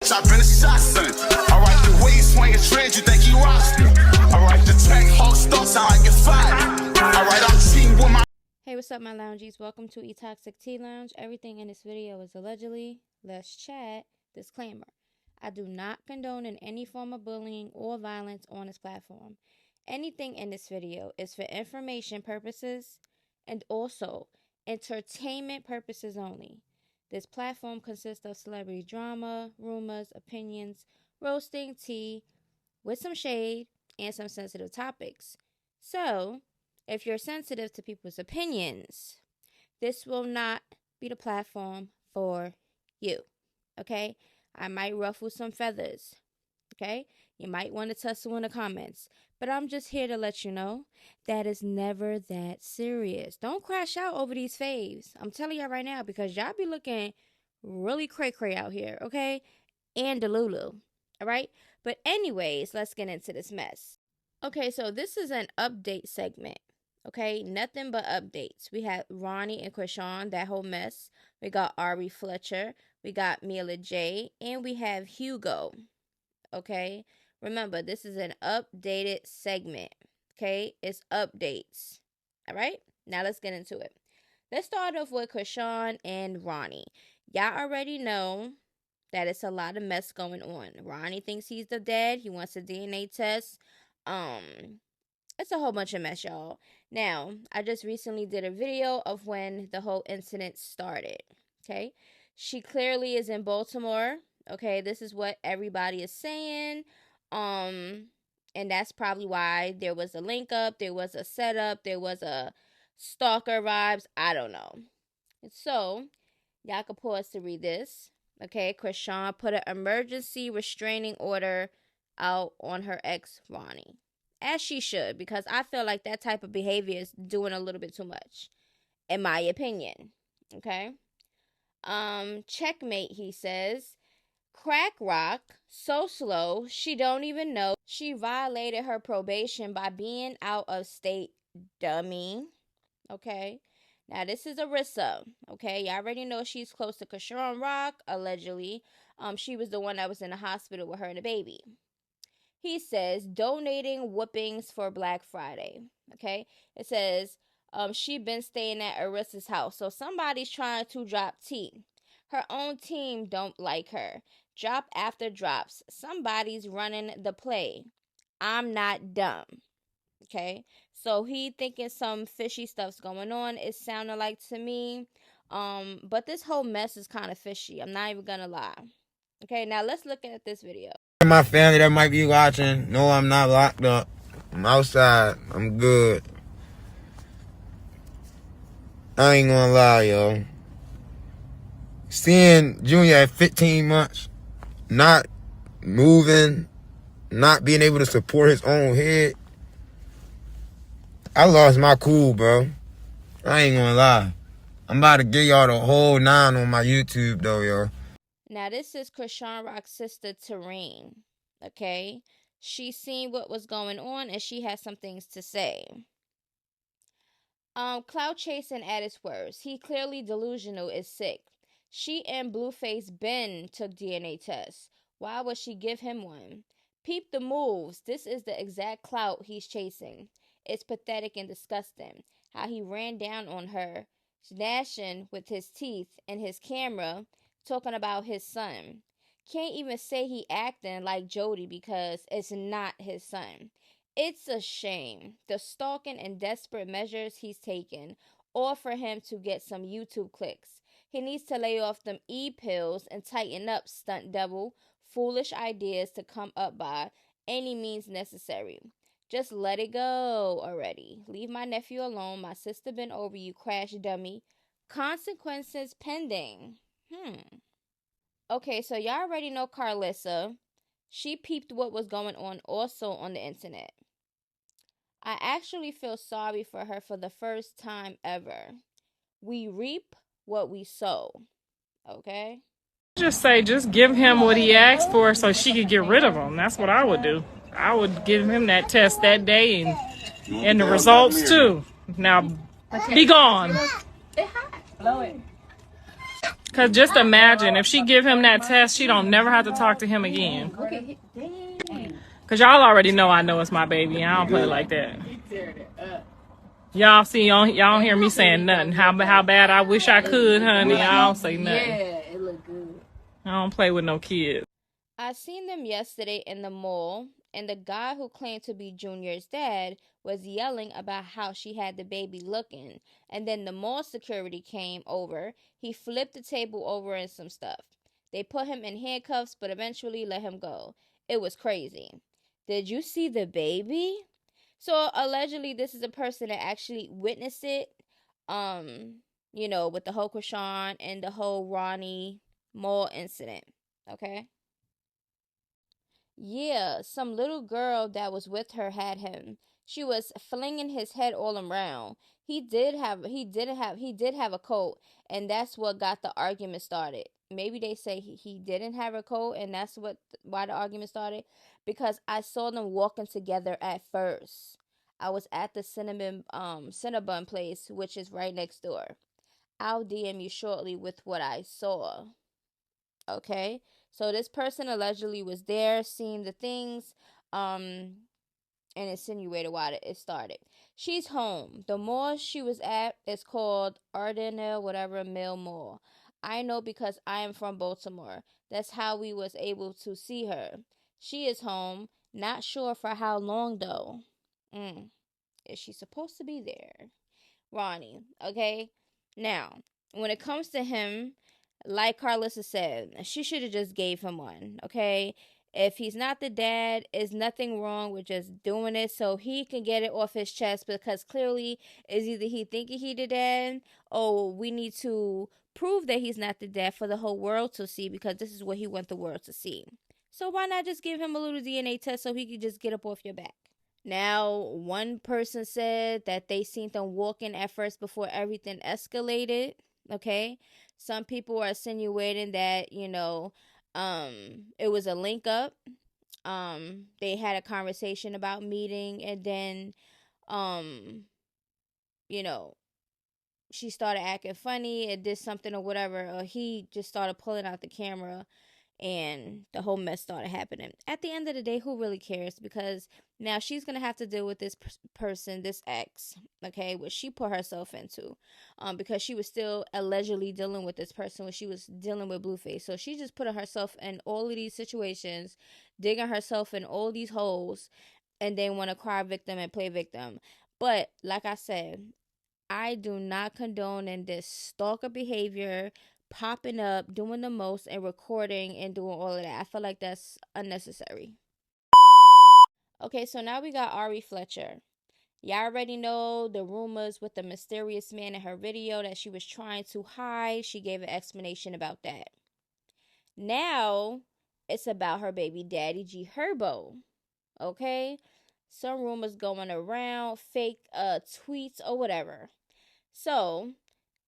I've been a shot son. I write the way you swing a trend, you think you roster. I write the track, whole stuff sound like it's fired. I write I'm cheating with my. Hey, what's up, my loungies? Welcome to E-Toxic Tea Lounge. Everything in this video is allegedly. Let's chat. Disclaimer. I do not condone in any form of bullying or violence on this platform. Anything in this video is for information purposes and also entertainment purposes only. This platform consists of celebrity drama, rumors, opinions, roasting, tea, with some shade, and some sensitive topics. So, if you're sensitive to people's opinions, this will not be the platform for you, okay? I might ruffle some feathers, okay? You might want to tussle in the comments, but I'm just here to let you know that it's never that serious. Don't crash out over these faves. I'm telling y'all right now because y'all be looking really cray-cray out here, okay? And Delulu, all right? But anyways, let's get into this mess. Okay, so this is an update segment. Okay, nothing but updates. We have Ronny and Chrisean, that whole mess. We got Ari Fletcher. We got Mila J. And we have Hugo. Okay, remember, this is an updated segment. Okay, it's updates. All right, now let's get into it. Let's start off with Chrisean and Ronny. Y'all already know that it's a lot of mess going on. Ronny thinks he's the dad. He wants a DNA test. It's a whole bunch of mess, y'all. Now, I just recently did a video of when the whole incident started, okay? She clearly is in Baltimore, okay? This is what everybody is saying, and that's probably why there was a link up, there was a setup, there was a stalker vibes, I don't know. So, y'all can pause to read this, okay? Chrisean put an emergency restraining order out on her ex, Ronny. As she should, because I feel like that type of behavior is doing a little bit too much, in my opinion. Okay? Checkmate, he says. Crack rock, so slow, she don't even know she violated her probation by being out of state, dummy. Okay? Now, this is Arissa. Okay? You already know she's close to Chrisean Rock, allegedly. She was the one that was in the hospital with her and the baby. He says, donating whoopings for Black Friday, okay? It says, she been staying at Arissa's house. So somebody's trying to drop tea. Her own team don't like her. Drop after drops. Somebody's running the play. I'm not dumb, okay? So he thinking some fishy stuff's going on. It sounded like to me. But this whole mess is kind of fishy. I'm not even gonna lie. Okay, now let's look at this video. My family that might be watching, no, I'm not locked up. I'm outside. I'm good. I ain't gonna lie, yo. Seeing Junior at 15 months, not moving, not being able to support his own head, I lost my cool, bro. I ain't gonna lie. I'm about to give y'all the whole 9 on my YouTube, though, yo. Now, this is Chrisean Rock's sister, Terene, okay? She seen what was going on, and she has some things to say. Cloud chasing at its worst. He clearly delusional is sick. She and Blueface Ben took DNA tests. Why would she give him one? Peep the moves. This is the exact clout he's chasing. It's pathetic and disgusting. How he ran down on her, gnashing with his teeth and his camera, talking about his son. Can't even say he acting like Jody because it's not his son. It's a shame. The stalking and desperate measures he's taken, all for him to get some YouTube clicks. He needs to lay off them E-pills and tighten up, stunt double. Foolish ideas to come up by any means necessary. Just let it go already. Leave my nephew alone. My sister been over you, crash dummy. Consequences pending. Okay, so y'all already know Carlissa. She peeped what was going on also on the internet. I actually feel sorry for her for the first time ever. We reap what we sow. Okay? Just give him what he asked for so she could get rid of him. That's what I would do. I would give him that test that day and the results too. Now, be gone. Blow it. Cause just imagine if she give him that test, she don't never have to talk to him again. Okay, dang. Cause y'all already know I know it's my baby. I don't play like that. Y'all see, y'all don't hear me saying nothing. How bad I wish I could, honey. I don't say nothing. Yeah, it looked good. I don't play with no kids. I seen them yesterday in the mall, and the guy who claimed to be Junior's dad was yelling about how she had the baby looking. And then the mall security came over. He flipped the table over and some stuff. They put him in handcuffs, but eventually let him go. It was crazy. Did you see the baby? So allegedly, this is a person that actually witnessed it. With the whole Chrisean and the whole Ronny mall incident. Okay. Yeah, some little girl that was with her had him. She was flinging his head all around. He did have a coat, and that's what got the argument started. Maybe they say he didn't have a coat, and that's why the argument started. Because I saw them walking together at first. I was at the Cinnabon place, which is right next door. I'll DM you shortly with what I saw. Okay, so this person allegedly was there, seeing the things, and insinuated why it started. She's home. The mall she was at is called Ardennell, whatever Mill Mall. I know because I am from Baltimore. That's how we was able to see her. She is home. Not sure for how long though. Is she supposed to be there? Ronny, okay? Now, when it comes to him, like Carlissa said, she should have just gave him one, okay? If he's not the dad, is nothing wrong with just doing it so he can get it off his chest, because clearly is either he thinking he the dad, or we need to prove that he's not the dad for the whole world to see, because this is what he wants the world to see. So why not just give him a little DNA test so he can just get up off your back? Now, one person said that they seen them walking at first before everything escalated. Okay. Some people are insinuating that, it was a link up. They had a conversation about meeting, and then, you know, she started acting funny and did something or whatever, or he just started pulling out the camera and the whole mess started happening. At the end of the day, who really cares? Because now she's going to have to deal with this person, this ex, okay, which she put herself into, because she was still allegedly dealing with this person when she was dealing with Blueface. So she just put herself in all of these situations, digging herself in all these holes, and then want to cry victim and play victim. But like I said, I do not condone in this stalker behavior, popping up, doing the most, and recording and doing all of that. I feel like that's unnecessary. Okay, so now we got Ari Fletcher. Y'all already know the rumors with the mysterious man in her video that she was trying to hide. She gave an explanation about that. Now, it's about her baby daddy, G Herbo. Okay? Some rumors going around, fake tweets or whatever. So,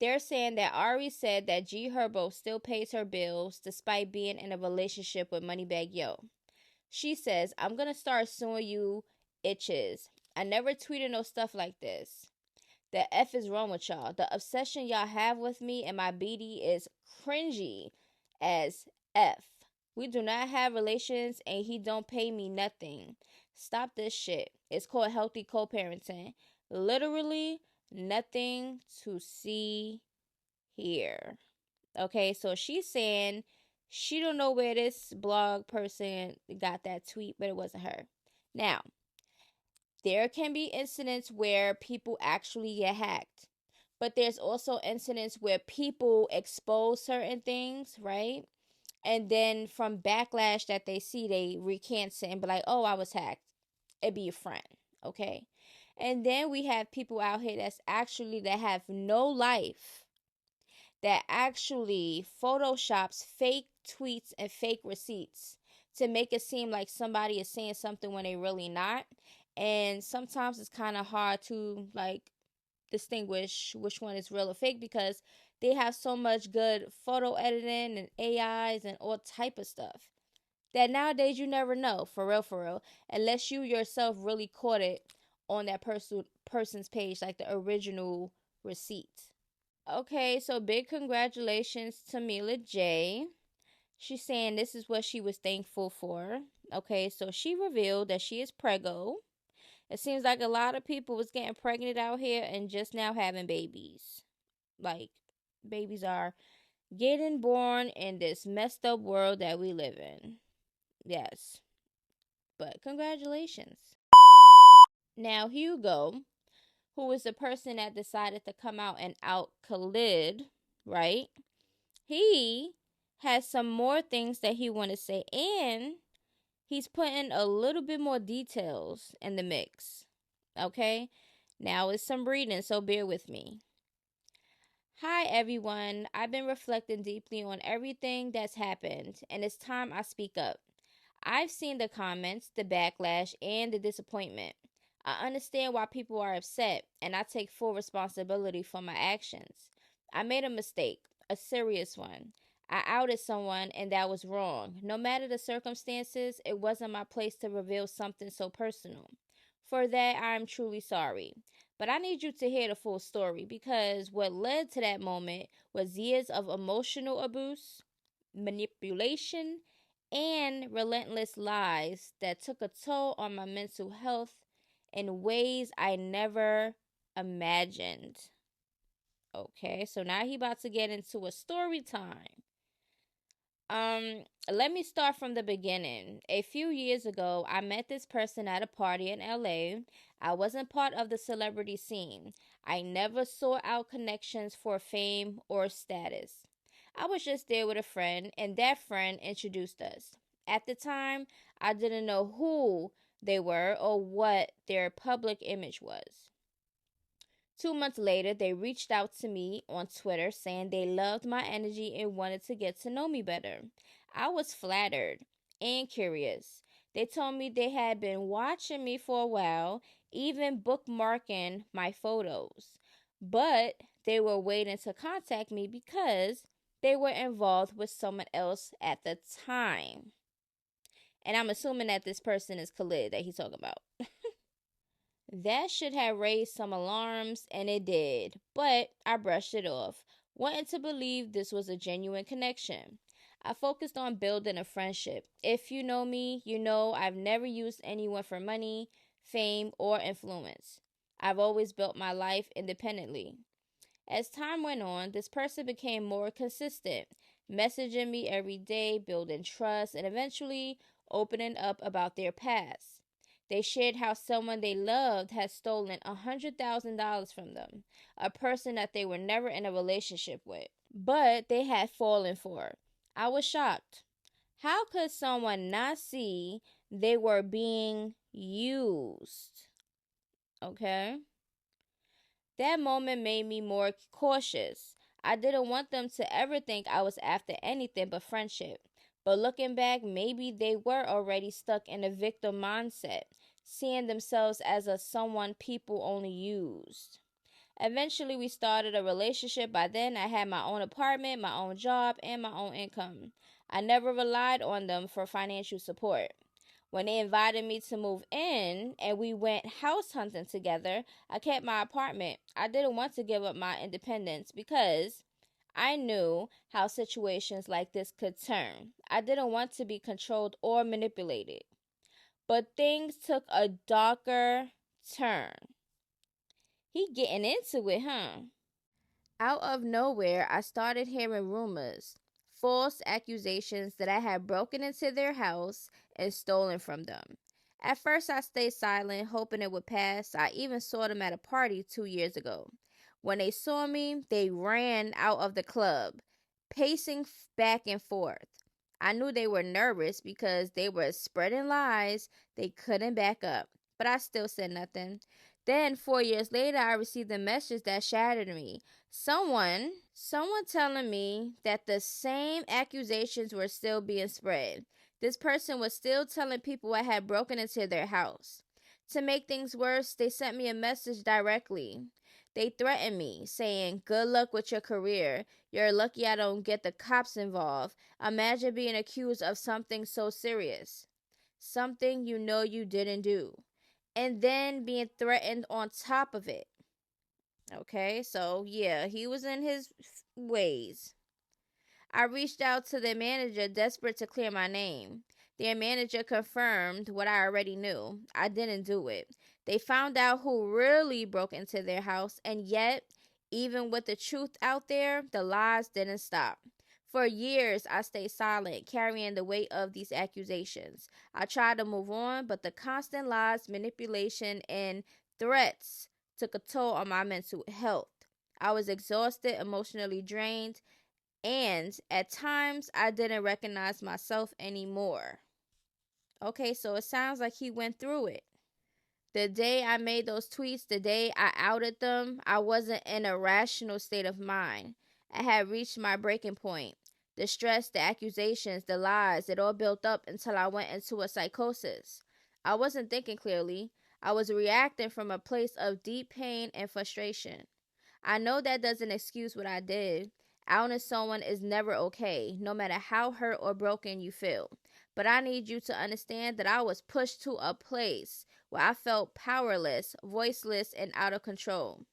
they're saying that Ari said that G Herbo still pays her bills despite being in a relationship with Moneybagg Yo. She says, I'm going to start suing you itches. I never tweeted no stuff like this. The F is wrong with y'all. The obsession y'all have with me and my BD is cringy as F. We do not have relations and he don't pay me nothing. Stop this shit. It's called healthy co-parenting. Literally nothing to see here. Okay, so she's saying she don't know where this blog person got that tweet, but it wasn't her. Now, there can be incidents where people actually get hacked, but there's also incidents where people expose certain things, right? And then from backlash that they see, they recant it and be like, oh, I was hacked. It'd be a friend, okay? And then we have people out here that have no life, that actually photoshops fake tweets and fake receipts to make it seem like somebody is saying something when they really not. And sometimes it's kind of hard to distinguish which one is real or fake, because they have so much good photo editing and AIs and all type of stuff that nowadays you never know, for real, unless you yourself really caught it on that person's page, like the original receipt. Okay, so big congratulations to Mila J. She's saying this is what she was thankful for. Okay, so she revealed that she is preggo. It seems like a lot of people was getting pregnant out here and just now having babies. Like, babies are getting born in this messed up world that we live in. Yes. But congratulations. Now, Hugo, who is the person that decided to come out and out Khalid, right? He has some more things that he want to say, and he's putting a little bit more details in the mix. Okay? Now it's some reading, so bear with me. Hi everyone. I've been reflecting deeply on everything that's happened, and it's time I speak up. I've seen the comments, the backlash, and the disappointment. I understand why people are upset, and I take full responsibility for my actions. I made a mistake, a serious one. I outed someone, and that was wrong. No matter the circumstances, it wasn't my place to reveal something so personal. For that, I am truly sorry. But I need you to hear the full story because what led to that moment was years of emotional abuse, manipulation, and relentless lies that took a toll on my mental health in ways I never imagined. Okay, so now he about to get into a story time. Let me start from the beginning. A few years ago, I met this person at a party in LA. I wasn't part of the celebrity scene. I never sought out connections for fame or status. I was just there with a friend, and that friend introduced us. At the time, I didn't know who they were or what their public image was. 2 months later, they reached out to me on Twitter saying they loved my energy and wanted to get to know me better. I was flattered and curious. They told me they had been watching me for a while, even bookmarking my photos. But they were waiting to contact me because they were involved with someone else at the time. And I'm assuming that this person is Khalid that he's talking about. That should have raised some alarms, and it did, but I brushed it off, wanting to believe this was a genuine connection. I focused on building a friendship. If you know me, you know I've never used anyone for money, fame, or influence. I've always built my life independently. As time went on, this person became more consistent, messaging me every day, building trust, and eventually opening up about their past. They shared how someone they loved had stolen $100,000 from them, a person that they were never in a relationship with, but they had fallen for. I was shocked. How could someone not see they were being used? Okay? That moment made me more cautious. I didn't want them to ever think I was after anything but friendship. But looking back, maybe they were already stuck in a victim mindset, seeing themselves as a someone people only used. Eventually, we started a relationship. By then, I had my own apartment, my own job, and my own income. I never relied on them for financial support. When they invited me to move in and we went house hunting together, I kept my apartment. I didn't want to give up my independence because I knew how situations like this could turn. I didn't want to be controlled or manipulated. But things took a darker turn. He getting into it, huh? Out of nowhere, I started hearing rumors, false accusations that I had broken into their house and stolen from them. At first, I stayed silent, hoping it would pass. I even saw them at a party 2 years ago. When they saw me, they ran out of the club, pacing back and forth. I knew they were nervous because they were spreading lies they couldn't back up, but I still said nothing. Then 4 years later, I received a message that shattered me. Someone telling me that the same accusations were still being spread. This person was still telling people I had broken into their house. To make things worse, they sent me a message directly. They threatened me, saying, "Good luck with your career. You're lucky I don't get the cops involved. Imagine being accused of something so serious. Something you know you didn't do. And then being threatened on top of it." Okay, so yeah, he was in his ways. I reached out to the manager, desperate to clear my name. Their manager confirmed what I already knew. I didn't do it. They found out who really broke into their house, and yet, even with the truth out there, the lies didn't stop. For years, I stayed silent, carrying the weight of these accusations. I tried to move on, but the constant lies, manipulation, and threats took a toll on my mental health. I was exhausted, emotionally drained, and at times I didn't recognize myself anymore. Okay, so it sounds like he went through it. The day I made those tweets, the day I outed them, I wasn't in a rational state of mind. I had reached my breaking point. The stress, the accusations, the lies, it all built up until I went into a psychosis. I wasn't thinking clearly. I was reacting from a place of deep pain and frustration. I know that doesn't excuse what I did. Outing someone is never okay, no matter how hurt or broken you feel. But I need you to understand that I was pushed to a place where I felt powerless, voiceless, and out of control.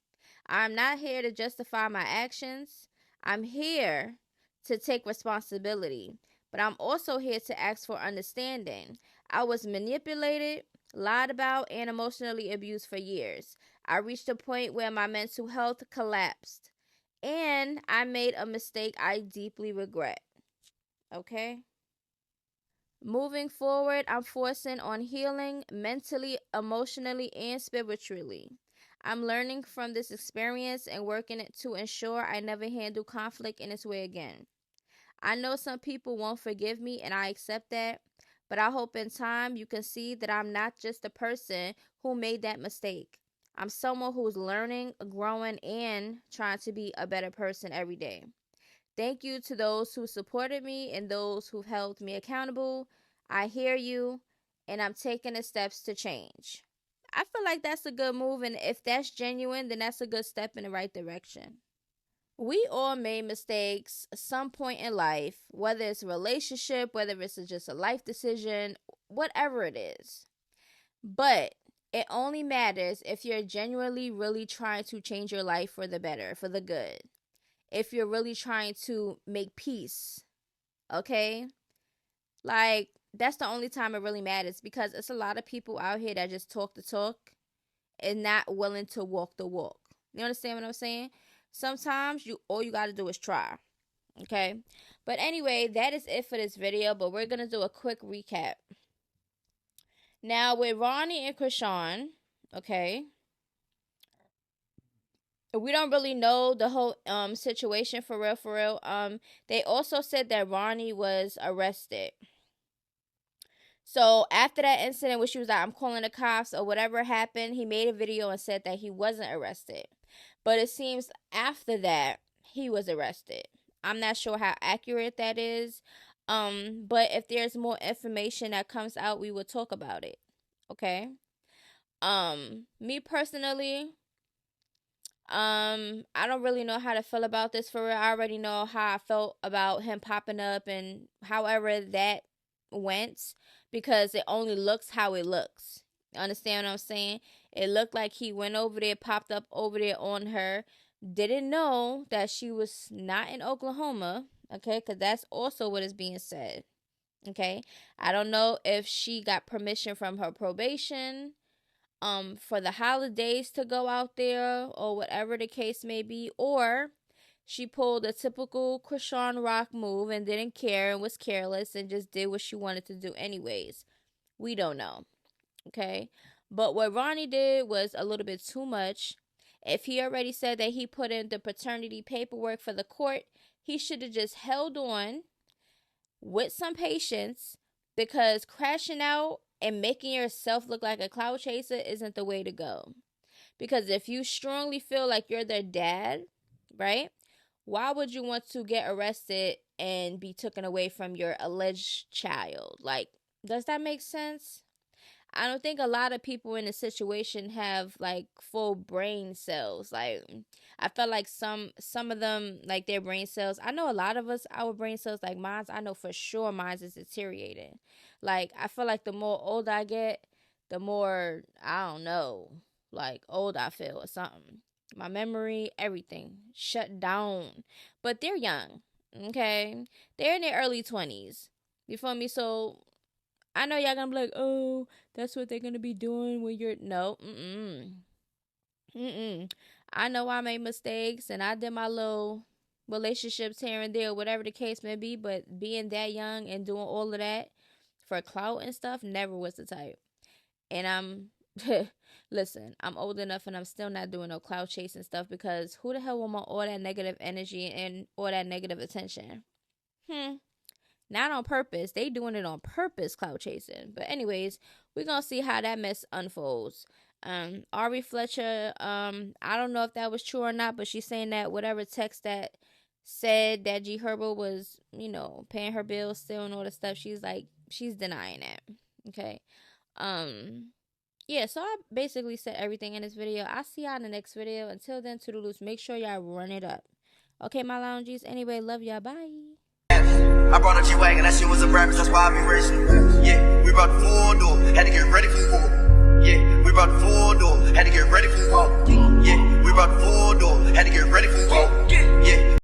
I'm not here to justify my actions. I'm here to take responsibility. But I'm also here to ask for understanding. I was manipulated, lied about, and emotionally abused for years. I reached a point where my mental health collapsed. And I made a mistake I deeply regret. Okay? Moving forward, I'm forcing on healing mentally, emotionally, and spiritually. I'm learning from this experience and working it to ensure I never handle conflict in this way again. I know some people won't forgive me, and I accept that, but I hope in time you can see that I'm not just a person who made that mistake. I'm someone who's learning, growing, and trying to be a better person every day. Thank you to those who supported me and those who held me accountable. I hear you, and I'm taking the steps to change. I feel like that's a good move, and if that's genuine, then that's a good step in the right direction. We all made mistakes at some point in life, whether it's a relationship, whether it's just a life decision, whatever it is. But it only matters if you're genuinely really trying to change your life for the better, for the good. If you're really trying to make peace, okay? Like, that's the only time it really matters, because it's a lot of people out here that just talk the talk and not willing to walk the walk. You understand what I'm saying? Sometimes all you got to do is try, okay? But anyway, that is it for this video, but we're going to do a quick recap. Now, with Ronny and Chrisean, okay, we don't really know the whole situation for real. They also said that Ronny was arrested. So after that incident where she was like, I'm calling the cops or whatever happened, he made a video and said that he wasn't arrested. But it seems after that he was arrested. I'm not sure how accurate that is. But if there's more information that comes out, we will talk about it. Okay. Me personally, I don't really know how to feel about this for real. I already know how I felt about him popping up and however that went, because it only looks how it looks. Understand what I'm saying? It looked like he went over there, popped up over there on her, didn't know that she was not in Oklahoma, okay, because that's also what is being said, okay? I don't know if she got permission from her probation for the holidays to go out there or whatever the case may be, or she pulled a typical Chrisean Rock move and didn't care and was careless and just did what she wanted to do anyways. We don't know, okay? But what Ronny did was a little bit too much. If he already said that he put in the paternity paperwork for the court, he should have just held on with some patience, because crashing out and making yourself look like a cloud chaser isn't the way to go. Because if you strongly feel like you're their dad, right, why would you want to get arrested and be taken away from your alleged child? Like, does that make sense? I don't think a lot of people in the situation have like full brain cells. Like, I felt like some of them, like their brain cells, I know a lot of us, our brain cells, like mine's, I know for sure mine's is deteriorating. Like, I feel like the more old I get, the more, I don't know, like old I feel or something. my memory, everything shut down. But they're young, okay? They're in their early 20s. You feel me? So I know y'all gonna be like, oh, that's what they're gonna be doing when you're... No, I know I made mistakes and I did my little relationships here and there, whatever the case may be, but being that young and doing all of that for clout and stuff never was the type. And I'm... Listen, I'm old enough and I'm still not doing no clout chasing stuff, because who the hell would want all that negative energy and all that negative attention? Not on purpose. They doing it on purpose, clout chasing. But anyways, we're gonna see how that mess unfolds. Ari Fletcher, I don't know if that was true or not, but she's saying that whatever text that said that G Herbo was, you know, paying her bills still and all the stuff, she's denying that. Okay. Yeah, so I basically said everything in this video. I'll see y'all in the next video. Until then, toodaloos. Make sure y'all run it up. Okay, my loungies. Anyway, love y'all. Bye. I brought a G-Wagon, that shit was a breakfast, that's why I be racing. Yeah.